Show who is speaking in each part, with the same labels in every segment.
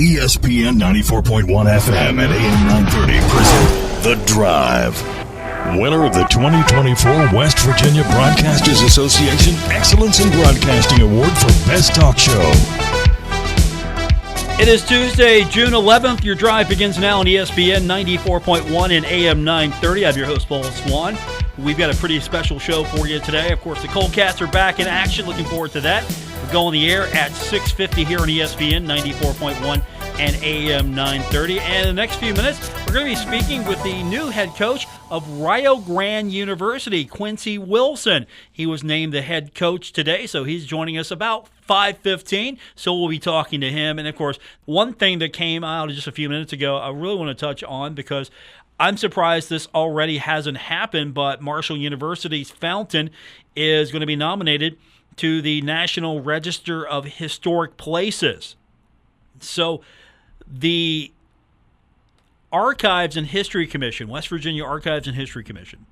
Speaker 1: ESPN 94.1 FM and AM 930 present The Drive. Winner of the 2024 West Virginia Broadcasters Association Excellence in Broadcasting Award for Best Talk Show.
Speaker 2: It is Tuesday, June 11th. Your drive begins now on ESPN 94.1 and AM 930. I'm your host, Paul Swann. We've got a pretty special show for you today. Of course, the Cold Cats are back in action. Looking forward to that. We'll go on the air at 6:50 here on ESPN 94.1 and AM 930. And in the next few minutes, we're going to be speaking with the new head coach of Rio Grande University, Quincy Wilson. He was named the head coach today, so he's joining us about 5:15. So we'll be talking to him. And, of course, one thing that came out just a few minutes ago I really want to touch on because I'm surprised this already hasn't happened, but Marshall University's fountain is going to be nominated to the National Register of Historic Places. So the Archives and History Commission, West Virginia Archives and History Commission,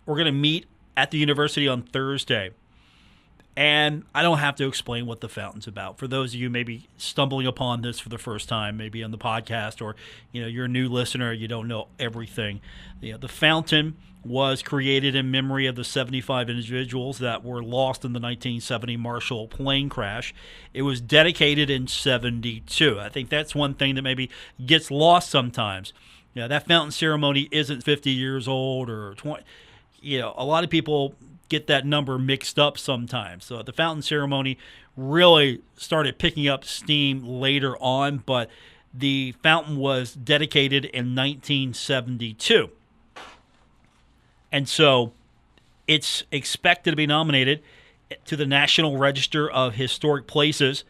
Speaker 2: we're going to meet at the university on Thursday. And I don't have to explain what the fountain's about. For those of you maybe stumbling upon this for the first time, maybe on the podcast, or you're a new listener, you don't know everything. The fountain was created in memory of the 75 individuals that were lost in the 1970 Marshall plane crash. It was dedicated in 72. I think that's one thing that maybe gets lost sometimes. That fountain ceremony isn't 50 years old or 20. A lot of people get that number mixed up sometimes. So the fountain ceremony really started picking up steam later on, but the fountain was dedicated in 1972. And so it's expected to be nominated to the National Register of Historic Places.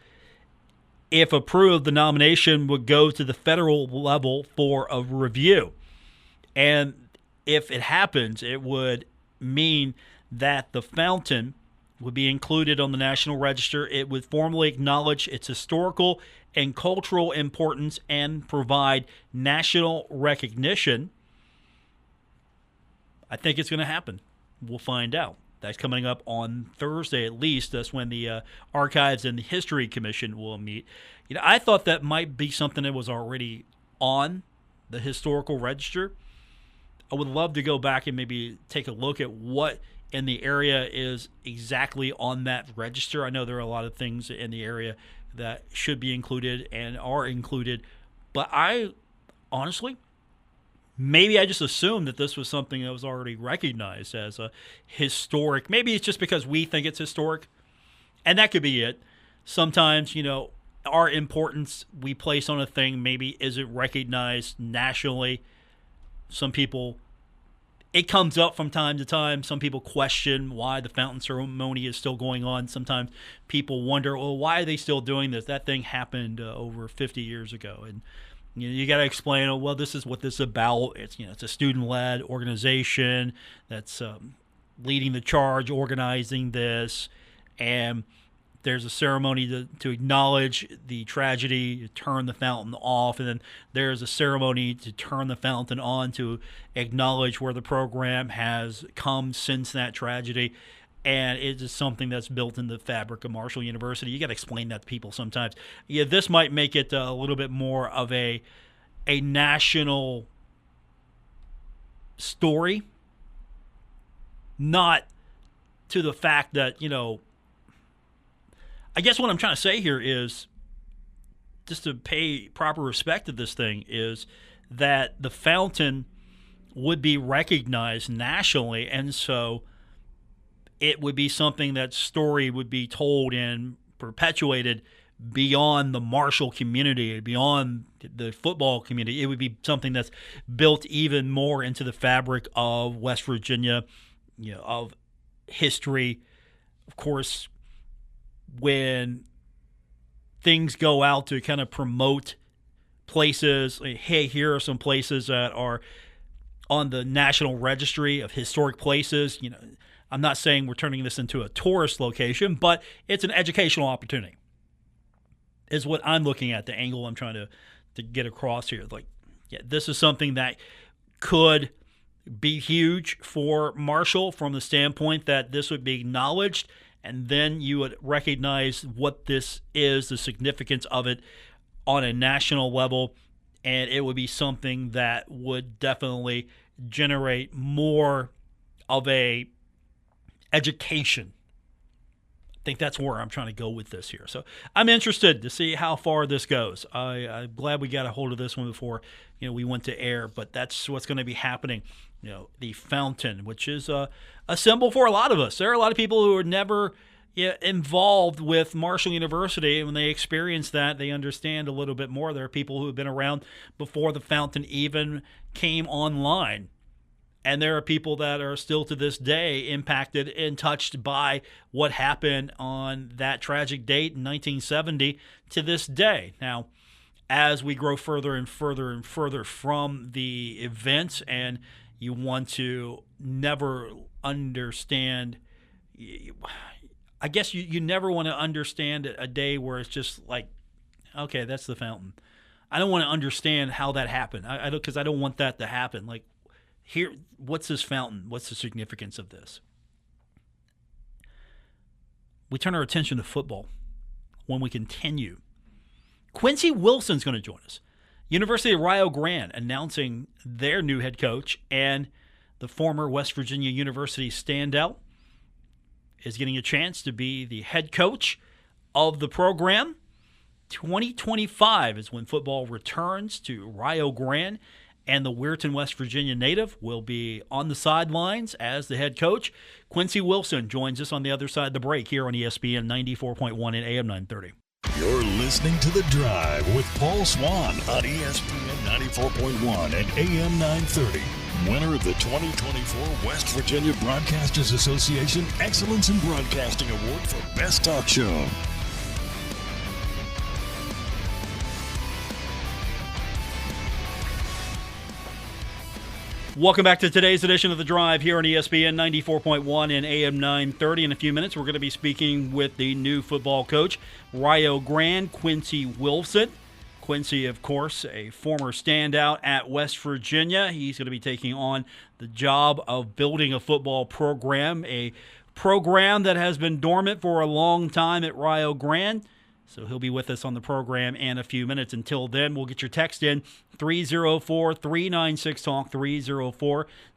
Speaker 2: If approved, the nomination would go to the federal level for a review. And if it happens, it would mean that the fountain would be included on the National Register. It would formally acknowledge its historical and cultural importance and provide national recognition. I think it's going to happen. We'll find out. That's coming up on Thursday at least. That's when the Archives and History Commission will meet. I thought that might be something that was already on the historical register. I would love to go back and maybe take a look at what in the area is exactly on that register. I know there are a lot of things in the area that should be included and are included, but I honestly, maybe I just assumed that this was something that was already recognized as a historic. Maybe it's just because we think it's historic, and that could be it. Sometimes, our importance we place on a thing maybe isn't recognized nationally. Some people, it comes up from time to time. Some people question why the fountain ceremony is still going on. Sometimes people wonder, well, why are they still doing this? That thing happened over 50 years ago. And you got to explain, well, this is what this is about. It's a student-led organization that's leading the charge, organizing this. And there's a ceremony to acknowledge the tragedy, to turn the fountain off, and then there's a ceremony to turn the fountain on to acknowledge where the program has come since that tragedy. And it is something that's built in the fabric of Marshall University. You got to explain that to people sometimes. This might make it a little bit more of a national story, not to the fact that, I guess what I'm trying to say here is, just to pay proper respect to this thing, is that the fountain would be recognized nationally, and so it would be something that story would be told and perpetuated beyond the Marshall community, beyond the football community. It would be something that's built even more into the fabric of West Virginia, of history. Of course, when things go out to kind of promote places, like, hey, here are some places that are on the National Registry of Historic Places. I'm not saying we're turning this into a tourist location, but it's an educational opportunity, is what I'm looking at, the angle I'm trying to get across here. This is something that could be huge for Marshall from the standpoint that this would be acknowledged, and then you would recognize what this is, the significance of it on a national level, and it would be something that would definitely generate more of a education. I think that's where I'm trying to go with this here. So I'm interested to see how far this goes. I'm glad we got a hold of this one before we went to air, but that's what's going to be happening. The fountain, which is a symbol for a lot of us. There are a lot of people who are never involved with Marshall University, and when they experience that, they understand a little bit more. There are people who have been around before the fountain even came online. And there are people that are still to this day impacted and touched by what happened on that tragic date in 1970 to this day. Now, as we grow further and further and further from the events, and you want to never understand, I guess you never want to understand a day where it's just like, okay, that's the fountain. I don't want to understand how that happened. Because I don't want that to happen. Like, here, what's this fountain? What's the significance of this? We turn our attention to football when we continue. Quincy Wilson's going to join us. University of Rio Grande announcing their new head coach, and the former West Virginia University standout is getting a chance to be the head coach of the program. 2025 is when football returns to Rio Grande. And the Weirton, West Virginia native will be on the sidelines as the head coach. Quincy Wilson joins us on the other side of the break here on ESPN 94.1 and AM 930.
Speaker 1: You're listening to The Drive with Paul Swann on ESPN 94.1 and AM 930. Winner of the 2024 West Virginia Broadcasters Association Excellence in Broadcasting Award for Best Talk Show.
Speaker 2: Welcome back to today's edition of The Drive here on ESPN 94.1 and AM 930. In a few minutes, we're going to be speaking with the new football coach, Rio Grande, Quincy Wilson. Quincy, of course, a former standout at West Virginia. He's going to be taking on the job of building a football program, a program that has been dormant for a long time at Rio Grande. So he'll be with us on the program in a few minutes. Until then, we'll get your text in, 304-396-TALK,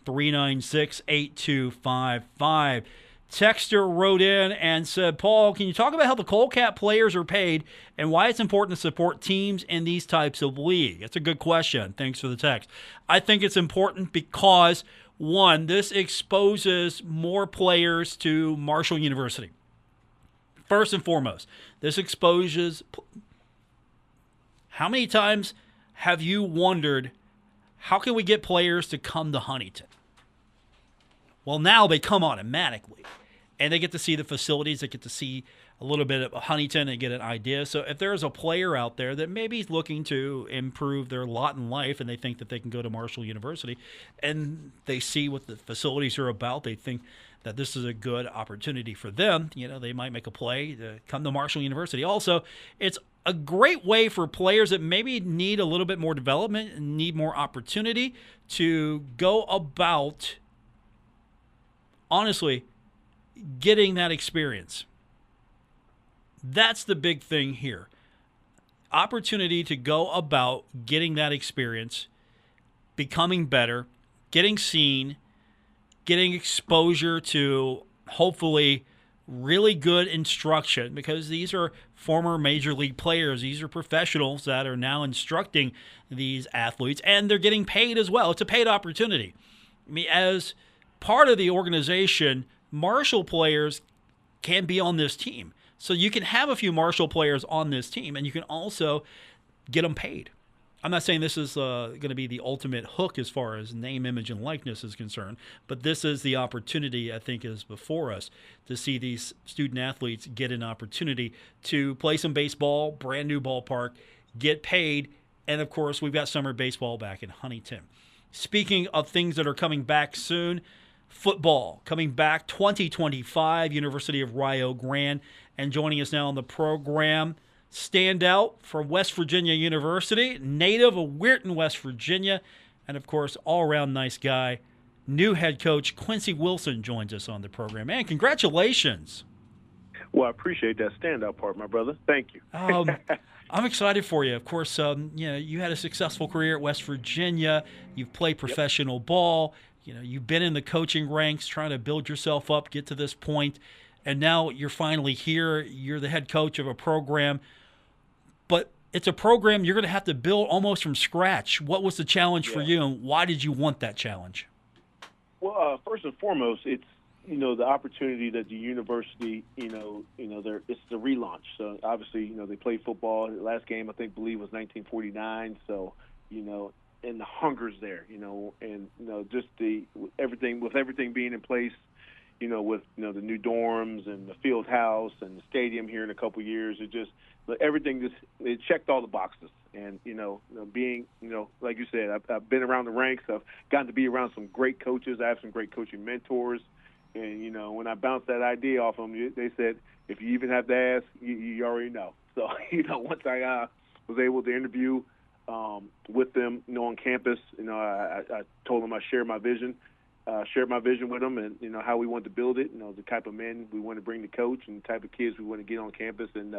Speaker 2: 304-396-8255. Texter wrote in and said, Paul, can you talk about how the Coldcat players are paid and why it's important to support teams in these types of league? That's a good question. Thanks for the text. I think it's important because, one, this exposes more players to Marshall University. First and foremost, this exposes. How many times have you wondered, how can we get players to come to Huntington? Well, now they come automatically, and they get to see the facilities. They get to see a little bit of Huntington and get an idea. So if there's a player out there that maybe is looking to improve their lot in life and they think that they can go to Marshall University and they see what the facilities are about, they think that this is a good opportunity for them. They might make a play to come to Marshall University. Also, it's a great way for players that maybe need a little bit more development and need more opportunity to go about, honestly, getting that experience. That's the big thing here. Opportunity to go about getting that experience, becoming better, getting seen, getting exposure to hopefully really good instruction, because these are former major league players. These are professionals that are now instructing these athletes, and they're getting paid as well. It's a paid opportunity. I mean, as part of the organization, Marshall players can be on this team. So you can have a few Marshall players on this team, and you can also get them paid. I'm not saying this is going to be the ultimate hook as far as name, image, and likeness is concerned, but this is the opportunity I think is before us to see these student athletes get an opportunity to play some baseball, brand new ballpark, get paid, and of course we've got summer baseball back in Huntington. Speaking of things that are coming back soon, football coming back 2025, University of Rio Grande, and joining us now on the program, standout for West Virginia University, native of Weirton, West Virginia, and of course, all-around nice guy, new head coach Quincy Wilson joins us on the program. Man, congratulations.
Speaker 3: Well, I appreciate that standout part, my brother. Thank you.
Speaker 2: I'm excited for you. Of course, you had a successful career at West Virginia. You've played professional ball. You've been in the coaching ranks, trying to build yourself up, get to this point, and now you're finally here. You're the head coach of a program, but it's a program you're going to have to build almost from scratch. What was the challenge for you, and why did you want that challenge?
Speaker 3: Well, first and foremost, it's the opportunity that the university, it's the relaunch. So obviously, they play football. The last game I believe was 1949. So, and the hunger's there, and just everything being in place, with the new dorms and the field house and the stadium here in a couple of years. Everything it checked all the boxes. And being like you said, I've been around the ranks. I've gotten to be around some great coaches. I have some great coaching mentors. And, when I bounced that idea off them, they said, if you even have to ask, you already know. So, once I was able to interview with them, on campus, I told them I shared my vision with them and, how we wanted to build it, the type of men we want to bring to coach and the type of kids we want to get on campus. And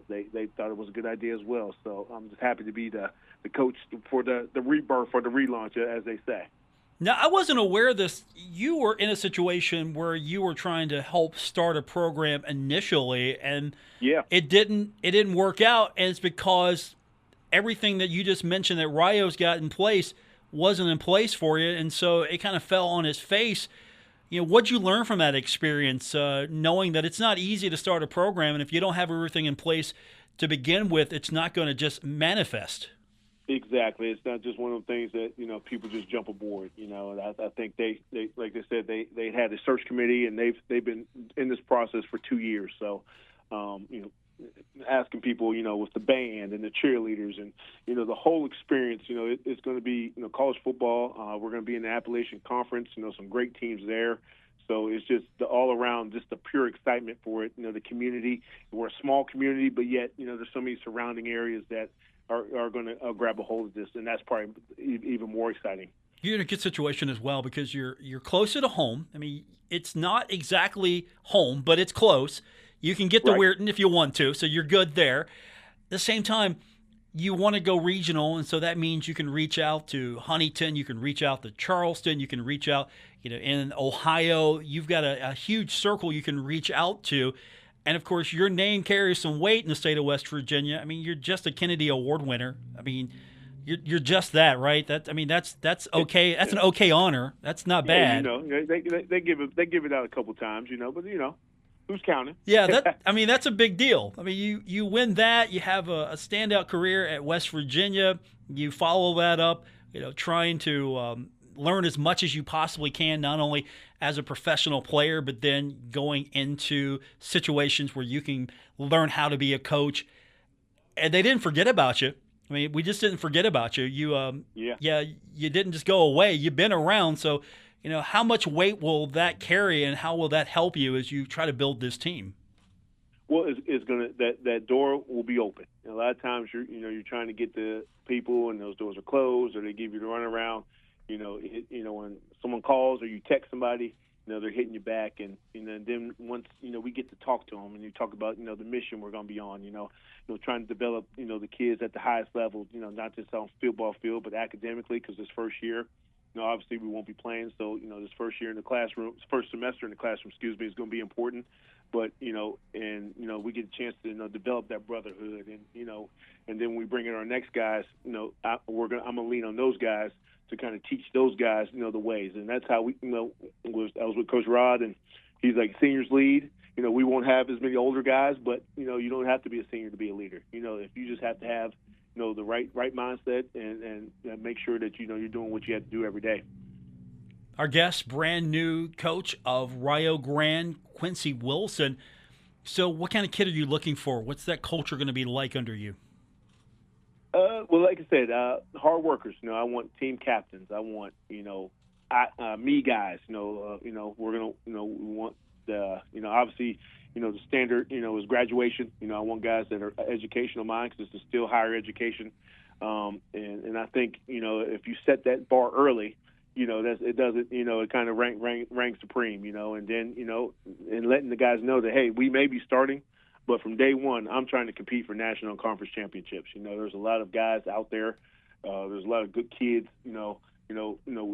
Speaker 3: they thought it was a good idea as well. So I'm just happy to be the coach for the rebirth or the relaunch, as they say.
Speaker 2: Now, I wasn't aware of this. You were in a situation where you were trying to help start a program initially, and it didn't work out, and it's because everything that you just mentioned that Rio's got in place wasn't in place for you, and so it kind of fell on its face. What'd you learn from that experience, knowing that it's not easy to start a program, and if you don't have everything in place to begin with, it's not going to just manifest?
Speaker 3: Exactly. It's not just one of the things that, people just jump aboard. I think they like they said, they had a search committee and they've been in this process for 2 years. So, asking people, with the band and the cheerleaders and, the whole experience, it's going to be, college football. We're going to be in the Appalachian Conference, some great teams there. So it's just all around, just the pure excitement for it. The community, we're a small community, but yet, there's so many surrounding areas that are going to grab a hold of this, and that's probably even more exciting.
Speaker 2: You're in a good situation as well because you're closer to home. I mean, it's not exactly home, but it's close. You can get to Weirton if you want to, so you're good there. At the same time, you want to go regional, and so that means you can reach out to Huntington, you can reach out to Charleston, you can reach out, in Ohio. You've got a huge circle you can reach out to. And, of course, your name carries some weight in the state of West Virginia. I mean, you're just a Kennedy Award winner. I mean, you're just that, right? That's okay. That's an okay honor. That's not bad.
Speaker 3: They give it out a couple times, but who's counting?
Speaker 2: Yeah, that's a big deal. I mean, you win that. You have a standout career at West Virginia. You follow that up, trying to learn as much as you possibly can, not only as a professional player, but then going into situations where you can learn how to be a coach. And they didn't forget about you. I mean, we just didn't forget about you. You didn't just go away. You've been around. So, how much weight will that carry, and how will that help you as you try to build this team?
Speaker 3: Well, it's gonna that door will be open. A lot of times you're trying to get the people, and those doors are closed, or they give you the runaround. When someone calls or you text somebody, they're hitting you back, and then once we get to talk to them, and you talk about the mission we're going to be on, trying to develop the kids at the highest level, not just on football field, but academically, because this first year, obviously we won't be playing, so this first year in the classroom, first semester in the classroom, is going to be important. But we get a chance to develop that brotherhood, and then we bring in our next guys. I'm gonna lean on those guys to kind of teach those guys, the ways. And that's how I was with Coach Rod, and he's like, seniors lead. We won't have as many older guys, but, you don't have to be a senior to be a leader. If you just have to have, the right mindset and make sure that, you're doing what you have to do every day.
Speaker 2: Our guest, brand new coach of Rio Grande, Quincy Wilson. So what kind of kid are you looking for? What's that culture going to be like under you?
Speaker 3: Well, like I said, hard workers. I want team captains. I want, me guys. We're gonna, we want the, obviously, the standard, is graduation. I want guys that are educational minds, because this is still higher education. And I think, if you set that bar early, it doesn't, it kind of rank supreme, and then, and letting the guys know that, hey, we may be starting, but from day one, I'm trying to compete for national and conference championships. There's a lot of guys out there. There's a lot of good kids,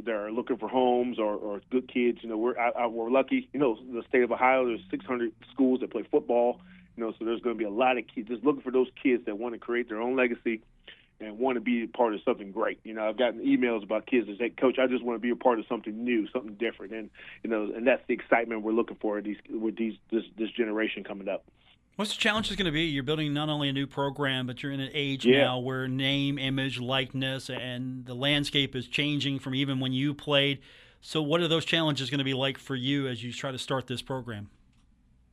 Speaker 3: that are looking for homes or good kids. We're lucky. The state of Ohio, there's 600 schools that play football. So there's going to be a lot of kids just looking for those kids that want to create their own legacy and want to be a part of something great. I've gotten emails about kids that say, "Coach, I just want to be a part of something new, something different," and and that's the excitement we're looking for this generation coming up.
Speaker 2: What's the challenge is going to be? You're building not only a new program, but you're in an age now where name, image, likeness, and the landscape is changing from even when you played. So what are those challenges going to be like for you as you try to start this program?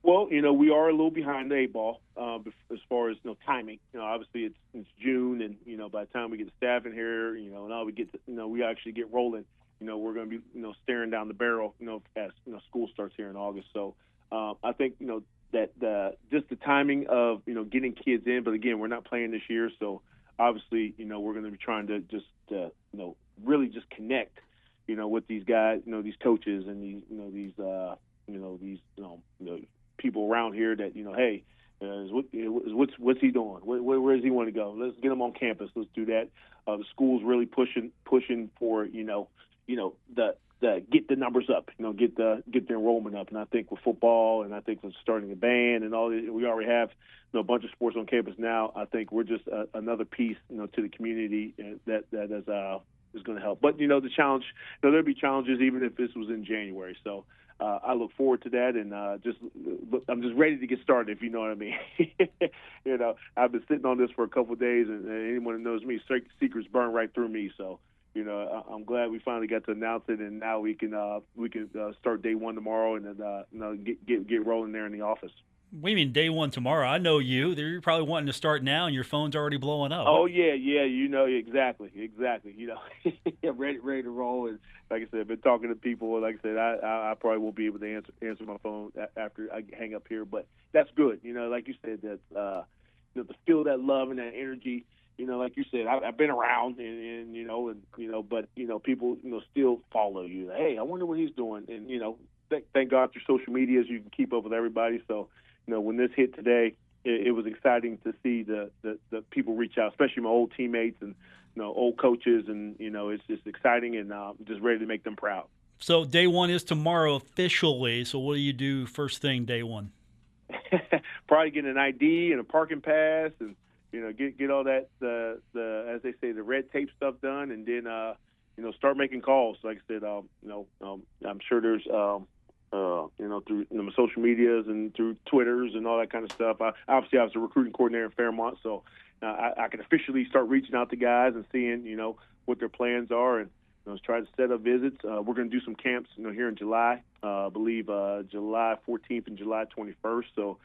Speaker 3: Well, we are a little behind the eight ball as far as timing. Obviously it's June, and by the time we get the staff in here, and all we get to, we actually get rolling. We're going to be staring down the barrel, as school starts here in August. So I think that just the timing of getting kids in, but again, we're not playing this year, so obviously we're going to be trying to just really just connect with these guys, these coaches and these people around here that hey, what's he doing? Where does he want to go? Let's get him on campus. Let's do that. The school's really pushing for the get the numbers up, get the enrollment up. And I think with football, and I think with starting a band and all this, we already have a bunch of sports on campus now. I think we're just another piece to the community that is going to help. But the challenge, there'll be challenges even if this was in January. So I look forward to that, and I'm just ready to get started, if you know what I mean. I've been sitting on this for a couple of days, and anyone who knows me, secrets burn right through me. So I'm glad we finally got to announce it, and now we can start day one tomorrow, and then get rolling there in the office.
Speaker 2: What do you mean day one tomorrow? I know you. You're probably wanting to start now, and your phone's already blowing up.
Speaker 3: Oh yeah, exactly. I'm ready to roll, and like I said, I've been talking to people. Like I said, I probably won't be able to answer my phone after I hang up here, but that's good. Like you said, that to feel that love and that energy. Like you said, I've been around, but people still follow you. Hey, I wonder what he's doing, and thank God through social media you can keep up with everybody. So when this hit today, it was exciting to see the people reach out, especially my old teammates and old coaches, and it's just exciting, and I'm just ready to make them proud.
Speaker 2: So day one is tomorrow officially. So what do you do first thing day one?
Speaker 3: Probably get an ID and a parking pass, and get all that as they say, the red tape stuff done, and then start making calls. Like I said, I'm sure there's through social medias and through Twitters and all that kind of stuff. Obviously, I was a recruiting coordinator in Fairmont, so I can officially start reaching out to guys and seeing what their plans are, and try to set up visits. We're going to do some camps here in July, I believe July 14th and July 21st. So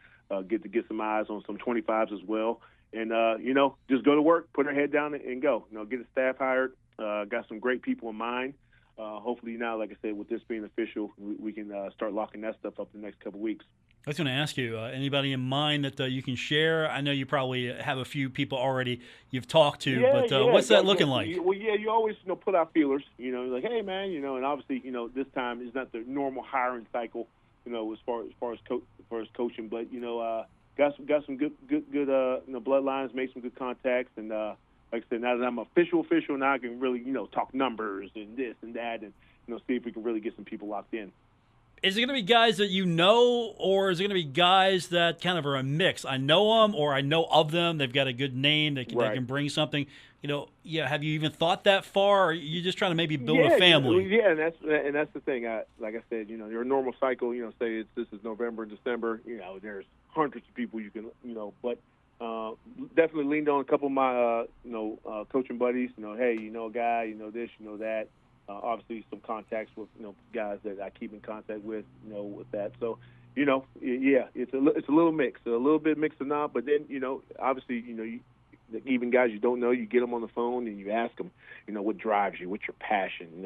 Speaker 3: get some eyes on some 25s as well. And, just go to work, put our head down and go. Get a staff hired. Got some great people in mind. Hopefully now, like I said, with this being official, we can start locking that stuff up in the next couple of weeks.
Speaker 2: I was going to ask you, anybody in mind that you can share? I know you probably have a few people already you've talked to, but what's that looking like?
Speaker 3: Well, you always put out feelers. Like, hey man, and obviously this time is not the normal hiring cycle, as far as coaching, but got some good bloodlines, made some good contacts, and like I said, now that I'm official, now I can really talk numbers and this and that, and see if we can really get some people locked in.
Speaker 2: Is it going to be guys that you know, or is it going to be guys that kind of are a mix? I know them, or I know of them. They've got a good name. They can bring something. Have you even thought that far? Or are you just trying to maybe build a family?
Speaker 3: Yeah, and that's the thing. Like I said, your normal cycle. Say this is November and December. There's hundreds of people you can. But definitely leaned on a couple of my coaching buddies. Hey, a guy. This. That. Obviously, some contacts with guys that I keep in contact with, with that. So, it's a little mix, a little bit mix of not. But then, obviously, even guys you don't know, you get them on the phone and you ask them, what drives you, what's your passion?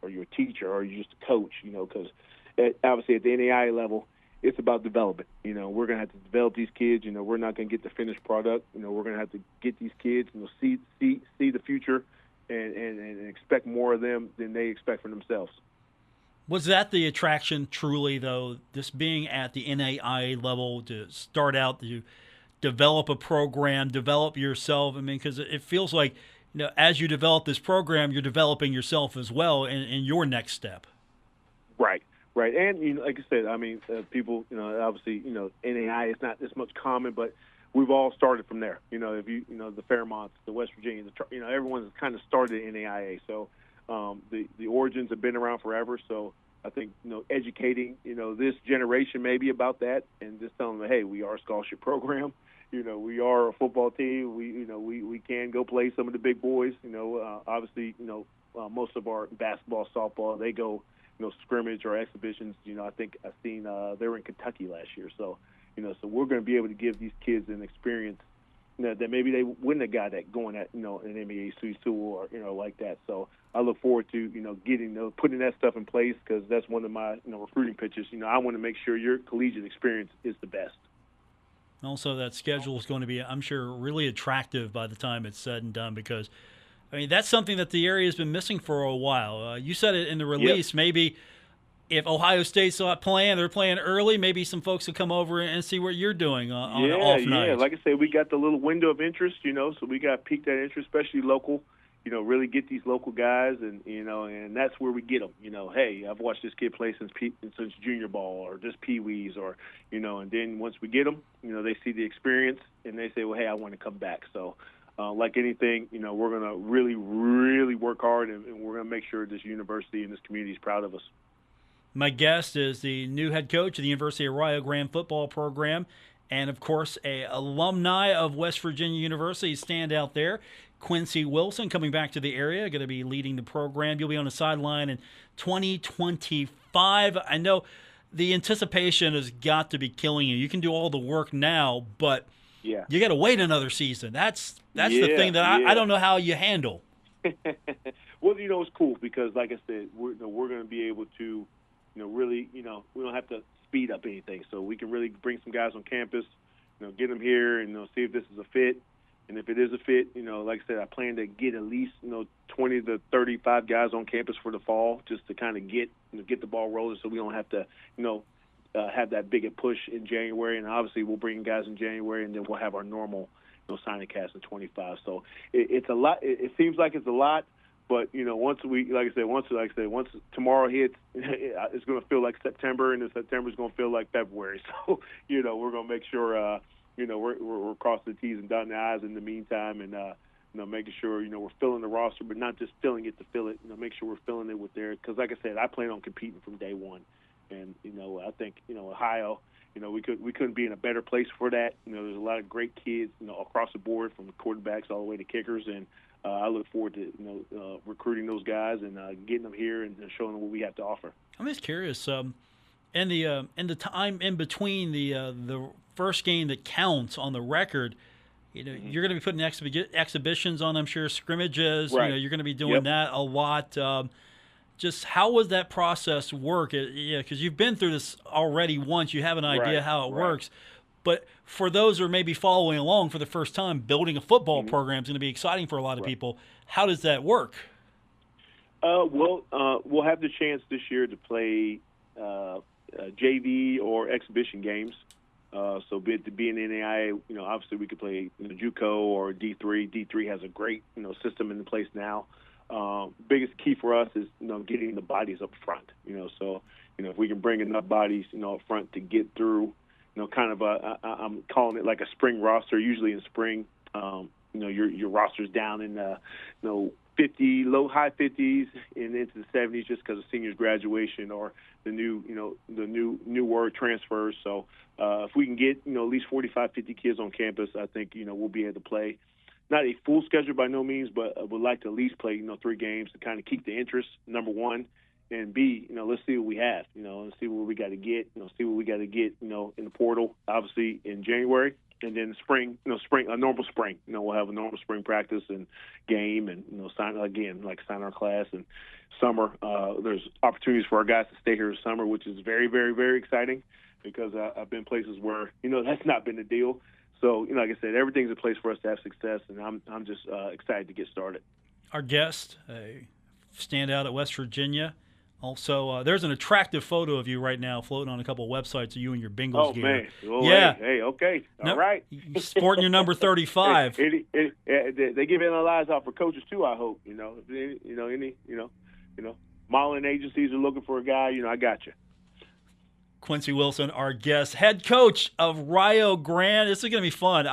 Speaker 3: Are you a teacher or are you just a coach? Because obviously at the NAIA level, it's about development. We're going to have to develop these kids. We're not going to get the finished product. We're going to have to get these kids, see the future. And expect more of them than they expect from themselves.
Speaker 2: Was that the attraction truly, though, this being at the NAIA level to start out, to develop a program, develop yourself? I mean, because it feels like, as you develop this program, you're developing yourself as well in your next step.
Speaker 3: Right. And, like I said, I mean, people, obviously, NAIA is not as much common, but we've all started from there. If the Fairmonts, the West Virginia, everyone's kind of started in NAIA. So the origins have been around forever. So I think, educating, this generation maybe about that and just telling them, hey, we are a scholarship program. We are a football team. We can go play some of the big boys. Obviously, most of our basketball, softball, they go, scrimmage or exhibitions. I think I've seen they were in Kentucky last year. So, so we're going to be able to give these kids an experience that maybe they wouldn't have got that going at, an NBA school or, like that. So I look forward to, putting that stuff in place because that's one of my, recruiting pitches. I want to make sure your collegiate experience is the best.
Speaker 2: Also, that schedule is going to be, I'm sure, really attractive by the time it's said and done because, I mean, that's something that the area has been missing for a while. You said it in the release. Yep. Maybe if Ohio State's not playing, they're playing early, maybe some folks will come over and see what you're doing on an off night.
Speaker 3: Yeah, like I said, we got the little window of interest, so we got to peak that interest, especially local, really get these local guys, and, and that's where we get them. Hey, I've watched this kid play since junior ball or just peewees or, and then once we get them, they see the experience and they say, well, hey, I want to come back. So, like anything, we're going to really, really work hard, and we're going to make sure this university and this community is proud of us.
Speaker 2: My guest is the new head coach of the University of Rio Grande football program and, of course, a alumni of West Virginia University, standout there, Quincy Wilson, coming back to the area, going to be leading the program. You'll be on the sideline in 2025. I know the anticipation has got to be killing you. You can do all the work now, but you got to wait another season. That's the thing that I don't know how you handle.
Speaker 3: Well, it's cool because, like I said, we're going to be able to, really, we don't have to speed up anything. So we can really bring some guys on campus, get them here and see if this is a fit. And if it is a fit, like I said, I plan to get at least, 20 to 35 guys on campus for the fall just to kind of get the ball rolling so we don't have to, have that big a push in January. And obviously we'll bring guys in January and then we'll have our normal, signing cast in 25. So it's a lot. It seems like it's a lot. But, once tomorrow hits, it's going to feel like September, and then September is going to feel like February. So, we're going to make sure, we're crossing the T's and dotting the I's in the meantime and, making sure, we're filling the roster, but not just filling it to fill it, make sure we're filling it with there. Because, like I said, I plan on competing from day one. And, I think, Ohio, we couldn't be in a better place for that. There's a lot of great kids, across the board from quarterbacks all the way to kickers. And, I look forward to recruiting those guys and getting them here and showing them what we have to offer.
Speaker 2: I'm just curious, in the time in between the first game that counts on the record, you're going to be putting exhibitions on, I'm sure, scrimmages.
Speaker 3: Right.
Speaker 2: You're going to be doing that a lot. Just how was that process work? Because you've been through this already once. You have an idea how it works. But for those who are maybe following along for the first time, building a football program is going to be exciting for a lot of people. How does that work?
Speaker 3: We'll have the chance this year to play JV or exhibition games. So be it to be in NAIA, obviously we could play JUCO or D3. D3 has a great system in place now. Biggest key for us is getting the bodies up front. So if we can bring enough bodies up front to get through. Kind of I'm calling it like a spring roster. Usually in spring, your roster's down in high 50s and into the 70s just because of seniors graduation or the newer transfers. So if we can get at least 45, 50 kids on campus, I think we'll be able to play. Not a full schedule by no means, but I would like to at least play 3 games to kind of keep the interest. Number one. And B, let's see what we have, and see what we got to get, see what we got to get, in the portal, obviously in January, and then spring, a normal spring. We'll have a normal spring practice and game, and sign our class. And summer, there's opportunities for our guys to stay here this summer, which is very, very, very exciting because I've been places where that's not been the deal. So like I said, everything's in place for us to have success, and I'm just excited to get started.
Speaker 2: Our guest, a standout at West Virginia. Also, there's an attractive photo of you right now floating on a couple of websites of you and your Bengals gear.
Speaker 3: Oh, man. Well,
Speaker 2: yeah.
Speaker 3: Hey, okay. All right.
Speaker 2: Sporting your number 35.
Speaker 3: They give analyze out for coaches, too, I hope. Modeling agencies are looking for a guy. I got you.
Speaker 2: Quincy Wilson, our guest, head coach of Rio Grande. This is going to be fun.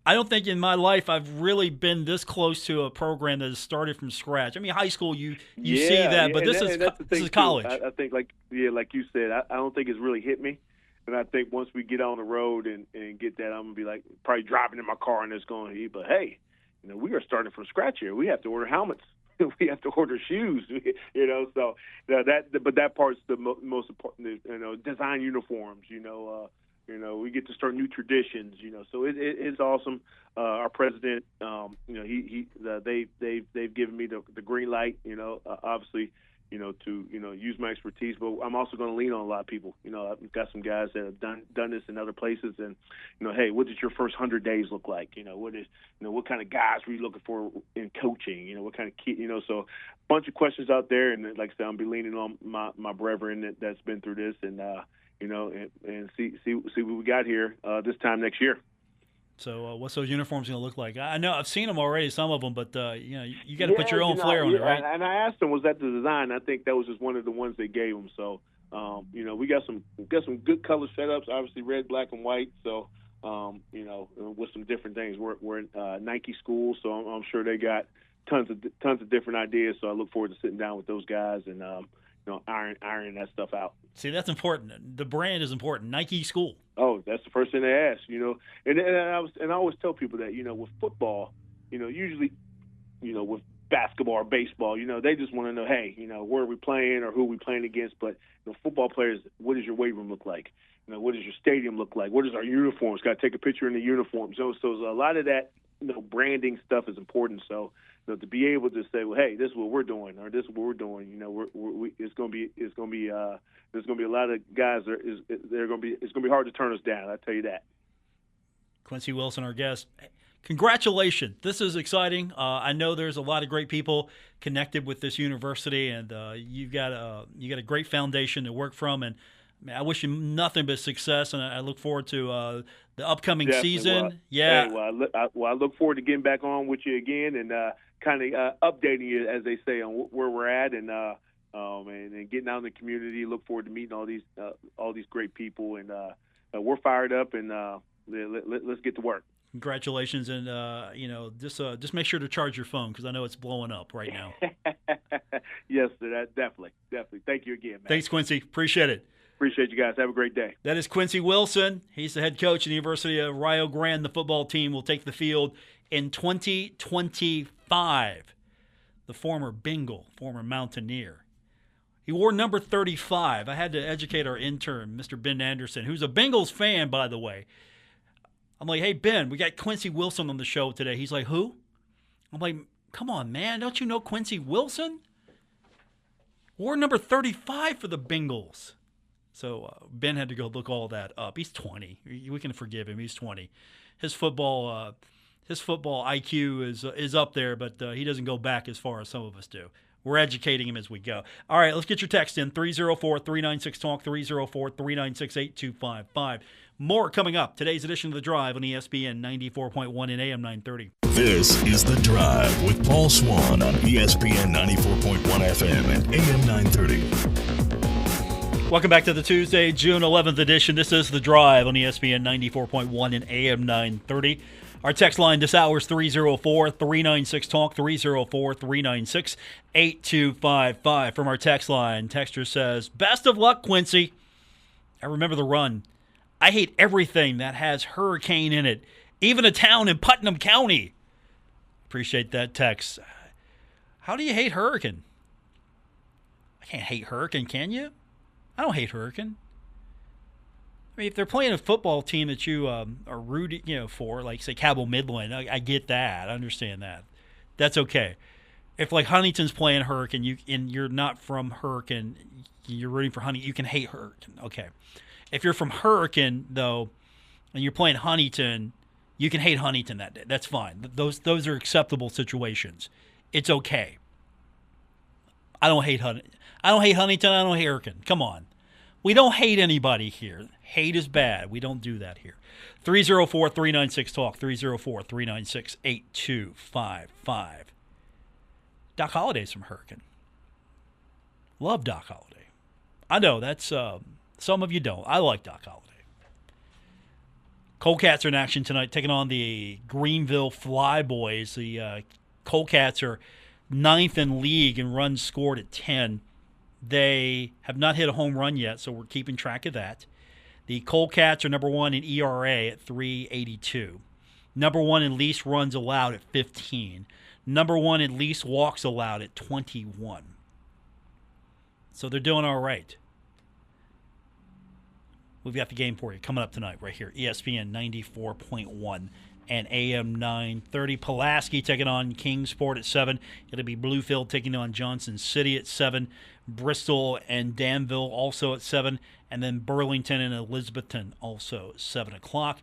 Speaker 2: I don't think in my life I've really been this close to a program that has started from scratch. I mean, high school you see that, but this is college.
Speaker 3: I think like you said, I don't think it's really hit me. And I think once we get on the road and get that, I'm gonna be like probably driving in my car and it's going to be. But hey, we are starting from scratch here. We have to order helmets. We have to order shoes. So that part's the most important. Design uniforms. We get to start new traditions, so it's awesome. Our president, they've given me the green light, obviously, to use my expertise, but I'm also going to lean on a lot of people. I've got some guys that have done this in other places, and hey, what did your first 100 days look like? What kind of guys were you looking for in coaching? What kind of kid? So a bunch of questions out there, and like I said, I'll be leaning on my brethren that's been through this, and and see what we got here this time next year.
Speaker 2: So what's those uniforms going to look like? I know I've seen them already, some of them, but you got to put your own flair on it, right?
Speaker 3: And I asked them, was that the design? I think that was just one of the ones they gave them. So we got some good color setups, obviously red, black, and white. So with some different things. We're in Nike school, so I'm sure they got tons of different ideas. So I look forward to sitting down with those guys and ironing that stuff out.
Speaker 2: See, that's important. The brand is important. Nike school.
Speaker 3: Oh, that's the first thing they ask, And I always tell people that, with football, usually, with basketball or baseball, they just want to know, hey, where are we playing or who are we playing against? But football players, what does your weight room look like? What does your stadium look like? What is our uniforms? Got to take a picture in the uniforms. So a lot of that, branding stuff is important. So to be able to say, well, hey, this is what we're doing, or this is what we're doing. It's going to be there's going to be a lot of guys it's going to be hard to turn us down. I tell you that.
Speaker 2: Quincy Wilson, our guest. Congratulations! This is exciting. I know there's a lot of great people connected with this university, and you got a great foundation to work from. And I wish you nothing but success, and I look forward to the upcoming season.
Speaker 3: I look forward to getting back on with you again and kind of updating you, as they say, on where we're at and getting out in the community. Look forward to meeting all these great people, and we're fired up, and let's get to work.
Speaker 2: Congratulations, and just make sure to charge your phone because I know it's blowing up right now.
Speaker 3: Yes, sir, definitely. Thank you again, man.
Speaker 2: Thanks, Quincy. Appreciate it.
Speaker 3: Appreciate you guys. Have a great day.
Speaker 2: That is Quincy Wilson. He's the head coach of the University of Rio Grande. The football team will take the field in 2025. The former Bengal, former Mountaineer. He wore number 35. I had to educate our intern, Mr. Ben Anderson, who's a Bengals fan, by the way. I'm like, hey, Ben, we got Quincy Wilson on the show today. He's like, who? I'm like, come on, man. Don't you know Quincy Wilson? Wore number 35 for the Bengals. So Ben had to go look all that up. He's 20. We can forgive him. He's 20. His football IQ is up there, but he doesn't go back as far as some of us do. We're educating him as we go. All right, let's get your text in, 304-396-TALK, 304-396-8255. More coming up. Today's edition of The Drive on ESPN 94.1 and AM 930.
Speaker 1: This is The Drive with Paul Swann on ESPN 94.1 FM and AM 930.
Speaker 2: Welcome back to the Tuesday, June 11th edition. This is The Drive on ESPN 94.1 and AM 930. Our text line this hour is 304-396-TALK, 304-396-8255. From our text line, texter says, best of luck, Quincy. I remember the run. I hate everything that has hurricane in it, even a town in Putnam County. Appreciate that text. How do you hate hurricane? I can't hate hurricane, can you? I don't hate hurricane. I mean, if they're playing a football team that you are rooting, for, like say Cabell Midland, I get that. I understand that. That's okay. If like Huntington's playing Hurricane, and you're not from Hurricane, you're rooting for Huntington, you can hate Hurricane. Okay. If you're from Hurricane though, and you're playing Huntington, you can hate Huntington that day. That's fine. Those are acceptable situations. It's okay. I don't hate Huntington. I don't hate Hurricane. Come on. We don't hate anybody here. Hate is bad. We don't do that here. 304-396-TALK, 304-396-8255. Doc Holliday's from Hurricane. Love Doc Holliday. I know that's some of you don't. I like Doc Holliday. Coldcats are in action tonight, taking on the Greenville Flyboys. The Coldcats are 9th in league in runs scored at 10. They have not hit a home run yet, so we're keeping track of that. The Coldcats are number 1 in ERA at 3.82. Number 1 in least runs allowed at 15. Number 1 in least walks allowed at 21. So they're doing all right. We've got the game for you coming up tonight right here. ESPN 94.1 and AM 930. Pulaski taking on Kingsport at 7. It'll be Bluefield taking on Johnson City at 7. Bristol and Danville also at 7. And then Burlington and Elizabethton also at 7 o'clock.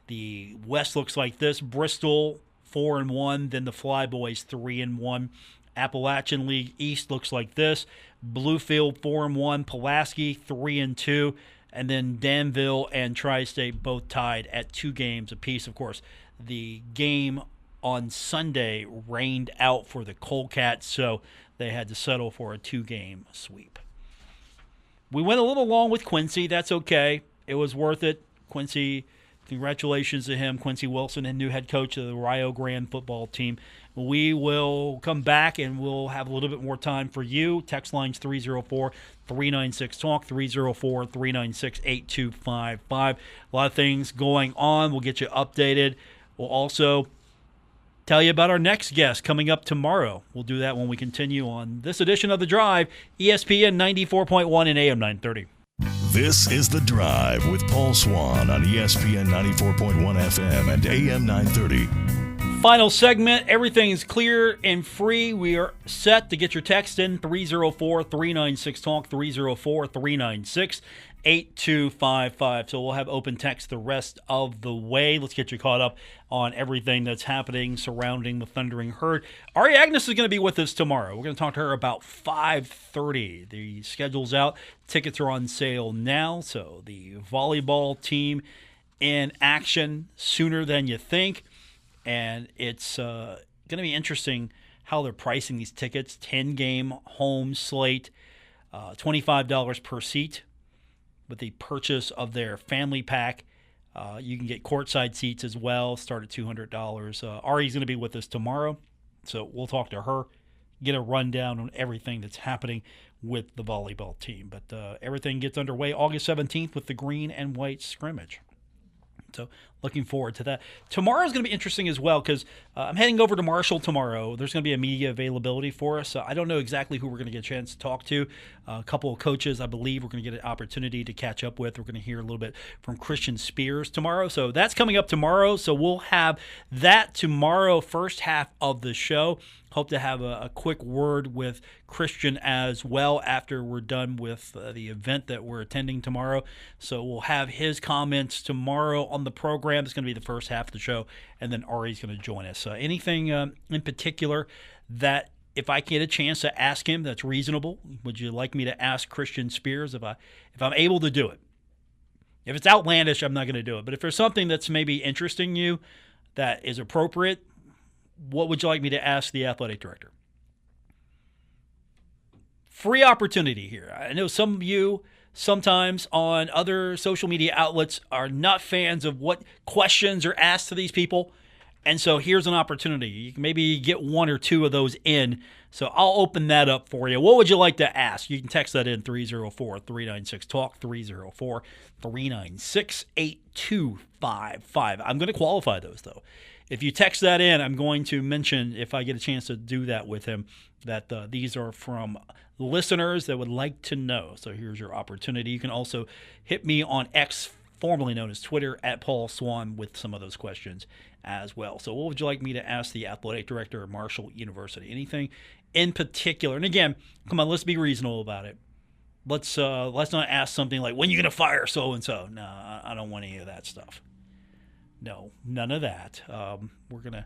Speaker 2: The West looks like this. Bristol 4-1. Then the Flyboys 3-1. Appalachian League East looks like this. Bluefield 4-1. Pulaski 3-2. And then Danville and Tri-State both tied at 2 games apiece. Of course, the game on Sunday rained out for the Coldcats, so they had to settle for a 2-game sweep. We went a little long with Quincy. That's okay. It was worth it. Quincy, congratulations to him. Quincy Wilson, the new head coach of the Rio Grande football team. We will come back and we'll have a little bit more time for you. Text lines 304-396-TALK, 304-396-8255. A lot of things going on. We'll get you updated. We'll also tell you about our next guest coming up tomorrow. We'll do that when we continue on this edition of The Drive, ESPN 94.1 and AM 930.
Speaker 1: This is The Drive with Paul Swann on ESPN 94.1 FM and AM 930.
Speaker 2: Final segment. Everything's clear and free. We are set to get your text in 304-396-TALK, 304-396-8255. So we'll have open text the rest of the way. Let's get you caught up on everything that's happening surrounding the Thundering Herd. Ari Agnes is going to be with us tomorrow. We're going to talk to her about 5:30. The schedule's out. Tickets are on sale now. So the volleyball team in action sooner than you think. And it's going to be interesting how they're pricing these tickets. 10-game home slate, $25 per seat. With the purchase of their family pack, you can get courtside seats as well, start at $200. Ari's going to be with us tomorrow, so we'll talk to her, get a rundown on everything that's happening with the volleyball team. But everything gets underway August 17th with the green and white scrimmage. So looking forward to that. Tomorrow is going to be interesting as well because I'm heading over to Marshall tomorrow. There's going to be a media availability for us. I don't know exactly who we're going to get a chance to talk to. A couple of coaches, I believe, we're going to get an opportunity to catch up with. We're going to hear a little bit from Christian Spears tomorrow. So that's coming up tomorrow. So we'll have that tomorrow, first half of the show. Hope to have a quick word with Christian as well after we're done with the event that we're attending tomorrow. So we'll have his comments tomorrow on the program. It's going to be the first half of the show, and then Ari's going to join us. Anything in particular that if I get a chance to ask him that's reasonable, would you like me to ask Christian Spears if I'm able to do it? If it's outlandish, I'm not going to do it. But if there's something that's maybe interesting you that is appropriate, what would you like me to ask the athletic director? Free opportunity here. I know some of you sometimes on other social media outlets are not fans of what questions are asked to these people. And so here's an opportunity. You can maybe get one or two of those in. So I'll open that up for you. What would you like to ask? You can text that in 304-396-TALK, 304-396-8255. I'm going to qualify those, though. If you text that in, I'm going to mention, if I get a chance to do that with him, that these are from listeners that would like to know. So here's your opportunity. You can also hit me on X, formerly known as Twitter, at Paul Swann, with some of those questions as well. So what would you like me to ask the athletic director at Marshall University? Anything in particular? And again, come on, let's be reasonable about it. Let's not ask something like, when are you going to fire so-and-so? No, I don't want any of that stuff. No, none of that. We're gonna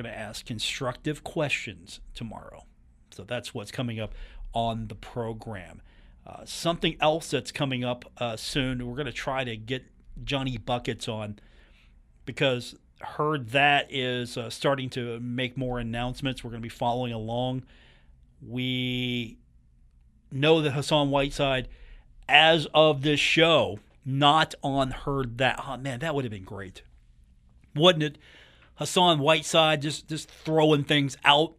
Speaker 2: ask constructive questions tomorrow. So that's what's coming up on the program. Something else that's coming up soon, we're going to try to get Johnny Buckets on, because heard that is starting to make more announcements. We're going to be following along. We know that Hassan Whiteside, as of this show, not on heard that. Oh, man, that would have been great. Wouldn't it? Hassan Whiteside just throwing things out,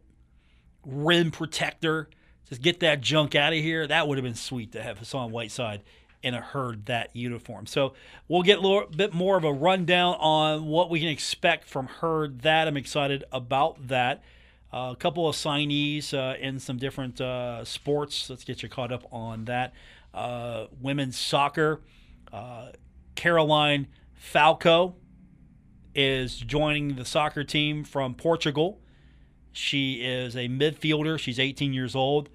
Speaker 2: rim protector, just get that junk out of here. That would have been sweet to have Hassan Whiteside in a heard that uniform. So we'll get a little bit more of a rundown on what we can expect from heard that. I'm excited about that. A couple of signees in some different sports. Let's get you caught up on that. Women's soccer. Caroline Falco is joining the soccer team from Portugal. She is a midfielder. She's 18 years old,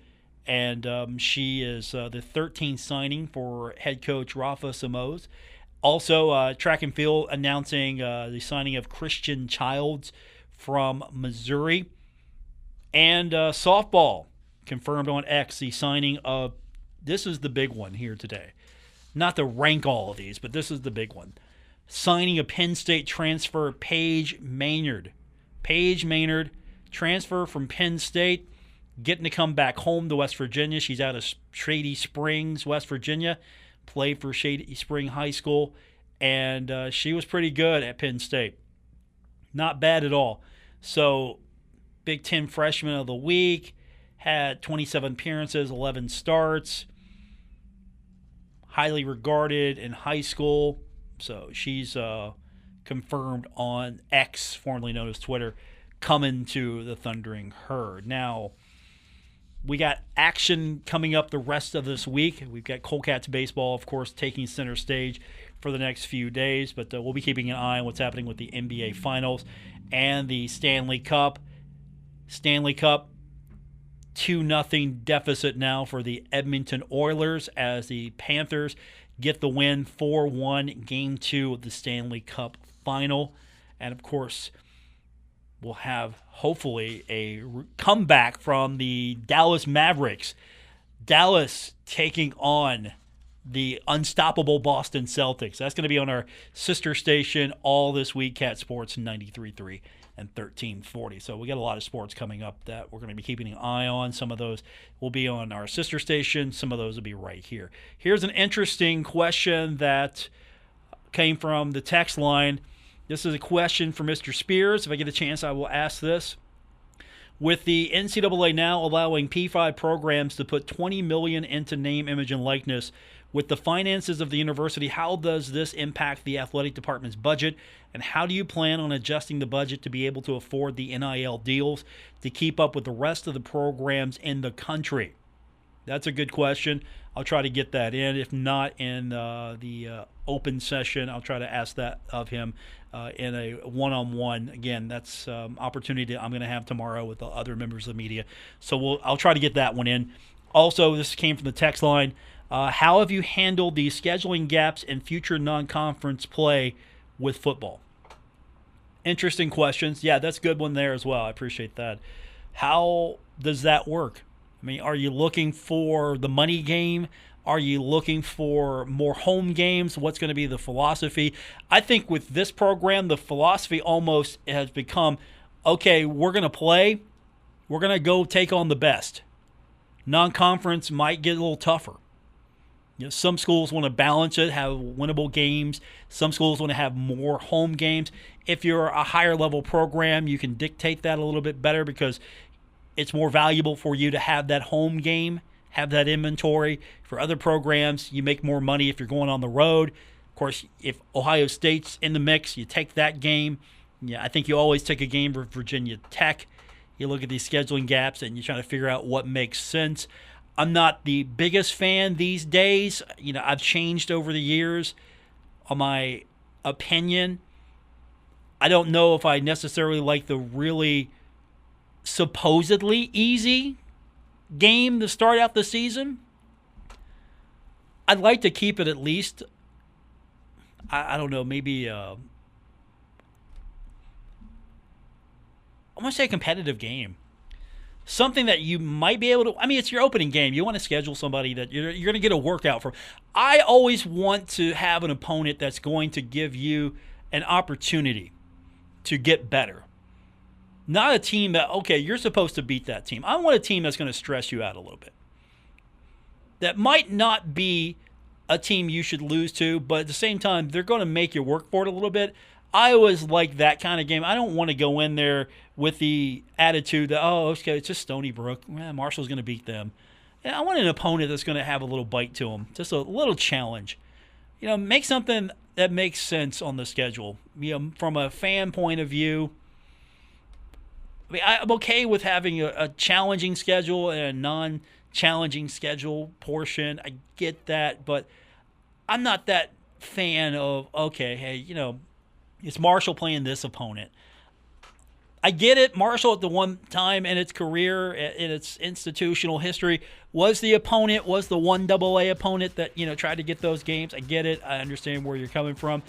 Speaker 2: and she is the 13th signing for head coach Rafa Samos. Also, track and field announcing the signing of Christian Childs from Missouri. And softball confirmed on X the signing of, this is the big one here today. Not to rank all of these, but this is the big one. Signing a Penn State transfer, Paige Maynard. Paige Maynard, transfer from Penn State, getting to come back home to West Virginia. She's out of Shady Springs, West Virginia. Played for Shady Spring High School, and she was pretty good at Penn State. Not bad at all. So, Big Ten Freshman of the Week, had 27 appearances, 11 starts. Highly regarded in high school. So she's confirmed on X, formerly known as Twitter, coming to the Thundering Herd. Now, we got action coming up the rest of this week. We've got Coldcats baseball, of course, taking center stage for the next few days. But we'll be keeping an eye on what's happening with the NBA Finals and the Stanley Cup. Stanley Cup, 2-0 deficit now for the Edmonton Oilers as the Panthers get the win 4-1, Game 2 of the Stanley Cup Final. And, of course, we'll have, hopefully, a comeback from the Dallas Mavericks. Dallas taking on the unstoppable Boston Celtics. That's going to be on our sister station all this week, Cat Sports 93.3 and 1340. So we got a lot of sports coming up that we're going to be keeping an eye on. Some of those will be on our sister station. Some of those will be right here. Here's an interesting question that came from the text line. This is a question for Mr. Spears. If I get a chance, I will ask this. With the NCAA now allowing P5 programs to put $20 million into name, image, and likeness, with the finances of the university, how does this impact the athletic department's budget? And how do you plan on adjusting the budget to be able to afford the NIL deals to keep up with the rest of the programs in the country? That's a good question. I'll try to get that in. If not in the open session, I'll try to ask that of him in a one-on-one. Again, that's opportunity I'm going to have tomorrow with the other members of the media. So I'll try to get that one in. Also, this came from the text line. How have you handled the scheduling gaps in future non-conference play with football? Interesting questions. Yeah, that's a good one there as well. I appreciate that. How does that work? I mean, are you looking for the money game? Are you looking for more home games? What's going to be the philosophy? I think with this program, the philosophy almost has become, okay, we're going to play. We're going to go take on the best. Non-conference might get a little tougher. You know, some schools want to balance it, have winnable games. Some schools want to have more home games. If you're a higher level program, you can dictate that a little bit better because it's more valuable for you to have that home game, have that inventory. For other programs, you make more money if you're going on the road. Of course, if Ohio State's in the mix, you take that game. Yeah, I think you always take a game for Virginia Tech. You look at these scheduling gaps and you're trying to figure out what makes sense. I'm not the biggest fan these days. You know, I've changed over the years on my opinion. I don't know if I necessarily like the really supposedly easy game to start out the season. I'd like to keep it at least, I don't know, maybe I'm going to say a competitive game. something that you might be able to. I mean, it's your opening game. You want to schedule somebody that you're going to get a workout from. I always want to have an opponent that's going to give you an opportunity to get better. Not a team that, okay, you're supposed to beat that team. I want a team that's going to stress you out a little bit. That might not be a team you should lose to, but at the same time, they're going to make you work for it a little bit. I always like that kind of game. I don't want to go in there with the attitude that, oh, okay, it's just Stony Brook. Marshall's going to beat them. And I want an opponent that's going to have a little bite to them, just a little challenge. Make something that makes sense on the schedule. From a fan point of view, I mean, I'm okay with having a challenging schedule and a non-challenging schedule portion. I get that, but I'm not that fan of, okay, hey, it's Marshall playing this opponent. I get it. Marshall at the one time in its career, in its institutional history, was the 1AA opponent that, tried to get those games. I get it. I understand where you're coming from.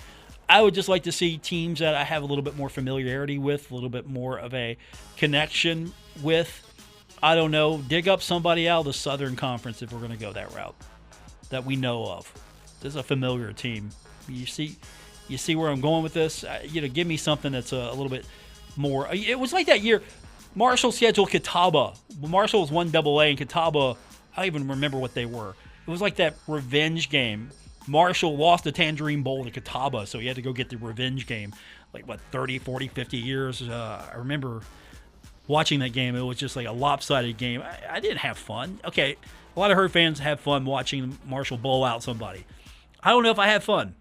Speaker 2: I would just like to see teams that I have a little bit more familiarity with, a little bit more of a connection with. I don't know, dig up somebody out of the Southern Conference if we're going to go that route that we know of. This is a familiar team. You see where I'm going with this? Give me something that's a little bit more. It was like that year. Marshall scheduled Catawba. Marshall was 1AA, and Catawba, I don't even remember what they were. It was like that revenge game. Marshall lost the Tangerine Bowl to Catawba, so he had to go get the revenge game. 30, 40, 50 years. I remember watching that game. It was just like a lopsided game. I didn't have fun. Okay, a lot of Herd fans have fun watching Marshall blow out somebody. I don't know if I had fun.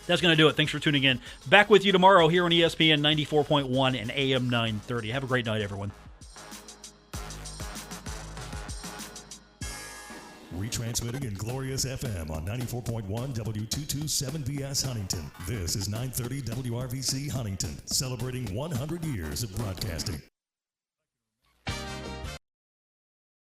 Speaker 2: That's going to do it. Thanks for tuning in. Back with you tomorrow here on ESPN 94.1 and AM 930. Have a great night, everyone.
Speaker 1: Retransmitting in glorious FM on 94.1 W227BS Huntington. This is 930 WRVC Huntington, celebrating 100 years of broadcasting.